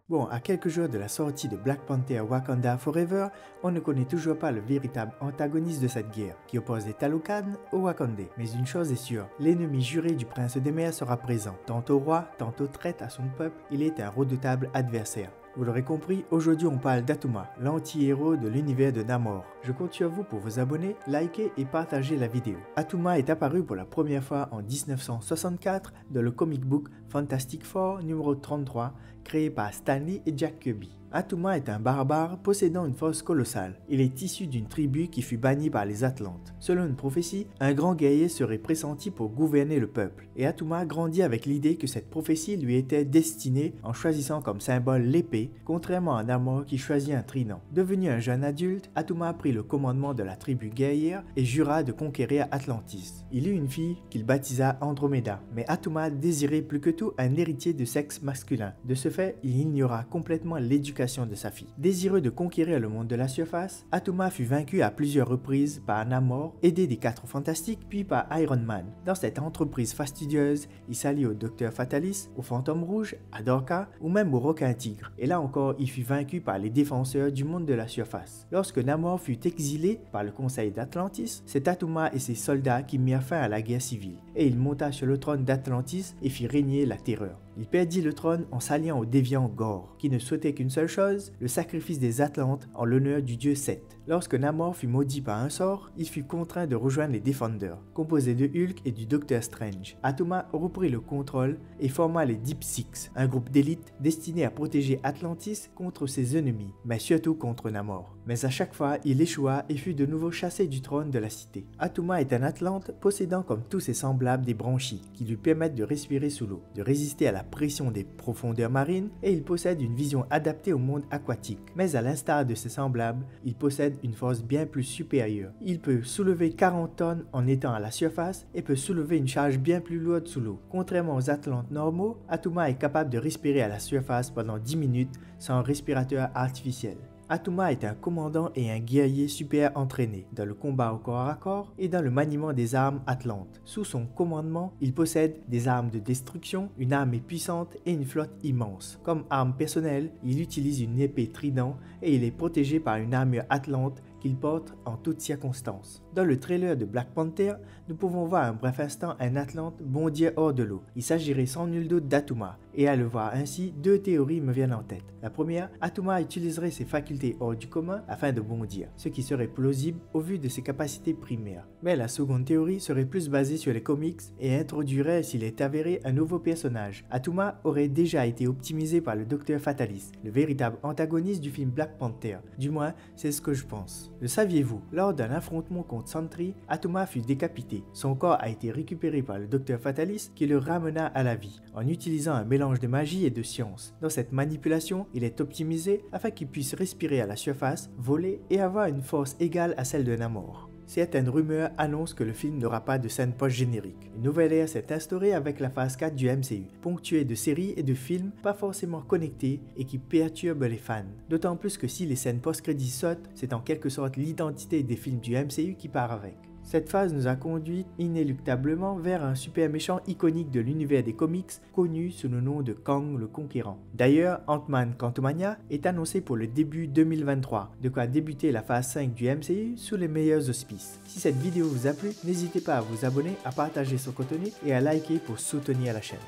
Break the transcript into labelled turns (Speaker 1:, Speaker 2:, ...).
Speaker 1: Bon, à quelques jours de la sortie de Black Panther Wakanda Forever, on ne connaît toujours pas le véritable antagoniste de cette guerre, qui oppose les Talokan aux Wakandais. Mais une chose est sûre, l'ennemi juré du prince des mers sera présent. Tantôt roi, tantôt traite à son peuple, il est un redoutable adversaire. Vous l'aurez compris, aujourd'hui on parle d'Atuma, l'anti-héros de l'univers de Namor. Je compte sur vous pour vous abonner, liker et partager la vidéo. Atuma est apparu pour la première fois en 1964 dans le comic book Fantastic Four numéro 33, créé par Stan Lee et Jack Kirby. Atuma est un barbare possédant une force colossale. Il est issu d'une tribu qui fut bannie par les Atlantes. Selon une prophétie, un grand guerrier serait pressenti pour gouverner le peuple. Et Atuma grandit avec l'idée que cette prophétie lui était destinée en choisissant comme symbole l'épée, contrairement à Namor qui choisit un trident. Devenu un jeune adulte, Atuma prit le commandement de la tribu guerrière et jura de conquérir Atlantis. Il eut une fille qu'il baptisa Andromeda, mais Atuma désirait plus que tout un héritier de sexe masculin. De ce fait, il ignora complètement l'éducation de sa fille. Désireux de conquérir le monde de la surface, Atuma fut vaincu à plusieurs reprises par Namor, aidé des 4 Fantastiques puis par Iron Man. Dans cette entreprise fastidieuse, il s'allie au Docteur Fatalis, au Fantôme Rouge, à Dorka ou même au Requin Tigre. Et là encore, il fut vaincu par les défenseurs du monde de la surface. Lorsque Namor fut exilé par le Conseil d'Atlantis, c'est Atuma et ses soldats qui mirent fin à la guerre civile. Et il monta sur le trône d'Atlantis et fit régner la terreur. Il perdit le trône en s'alliant au déviant Gore, qui ne souhaitait qu'une seule chose, le sacrifice des Atlantes en l'honneur du dieu Seth. Lorsque Namor fut maudit par un sort, il fut contraint de rejoindre les Defenders, composés de Hulk et du Docteur Strange. Atuma reprit le contrôle et forma les Deep Six, un groupe d'élite destiné à protéger Atlantis contre ses ennemis, mais surtout contre Namor. Mais à chaque fois, il échoua et fut de nouveau chassé du trône de la cité. Atuma est un Atlante possédant comme tous ses semblables des branchies, qui lui permettent de respirer sous l'eau, de résister à la pression des profondeurs marines et il possède une vision adaptée au monde aquatique. Mais à l'instar de ses semblables, il possède une force bien plus supérieure. Il peut soulever 40 tonnes en étant à la surface et peut soulever une charge bien plus lourde sous l'eau. Contrairement aux Atlantes normaux, Atuma est capable de respirer à la surface pendant 10 minutes sans respirateur artificiel. Atuma est un commandant et un guerrier super entraîné dans le combat au corps à corps et dans le maniement des armes atlantes. Sous son commandement, il possède des armes de destruction, une armée puissante et une flotte immense. Comme arme personnelle, il utilise une épée trident et il est protégé par une armure atlante qu'il porte en toutes circonstances. Dans le trailer de Black Panther, nous pouvons voir un bref instant un Atlante bondir hors de l'eau. Il s'agirait sans nul doute d'Atuma, et à le voir ainsi, 2 théories me viennent en tête. La première, Atuma utiliserait ses facultés hors du commun afin de bondir, ce qui serait plausible au vu de ses capacités primaires. Mais la seconde théorie serait plus basée sur les comics et introduirait, s'il est avéré, un nouveau personnage. Atuma aurait déjà été optimisé par le Docteur Fatalis, le véritable antagoniste du film Black Panther. Du moins, c'est ce que je pense. Le saviez-vous? Lors d'un affrontement contre Sentry, Atuma fut décapité. Son corps a été récupéré par le Docteur Fatalis qui le ramena à la vie en utilisant un mélange de magie et de science. Dans cette manipulation, il est optimisé afin qu'il puisse respirer à la surface, voler et avoir une force égale à celle de Namor. Certaines rumeurs annoncent que le film n'aura pas de scène post-générique. Une nouvelle ère s'est instaurée avec la phase 4 du MCU, ponctuée de séries et de films pas forcément connectés et qui perturbent les fans. D'autant plus que si les scènes post-crédits sautent, c'est en quelque sorte l'identité des films du MCU qui part avec. Cette phase nous a conduit inéluctablement vers un super méchant iconique de l'univers des comics connu sous le nom de Kang le Conquérant. D'ailleurs, Ant-Man Quantumania est annoncé pour le début 2023, de quoi débuter la phase 5 du MCU sous les meilleurs auspices. Si cette vidéo vous a plu, n'hésitez pas à vous abonner, à partager son contenu et à liker pour soutenir la chaîne.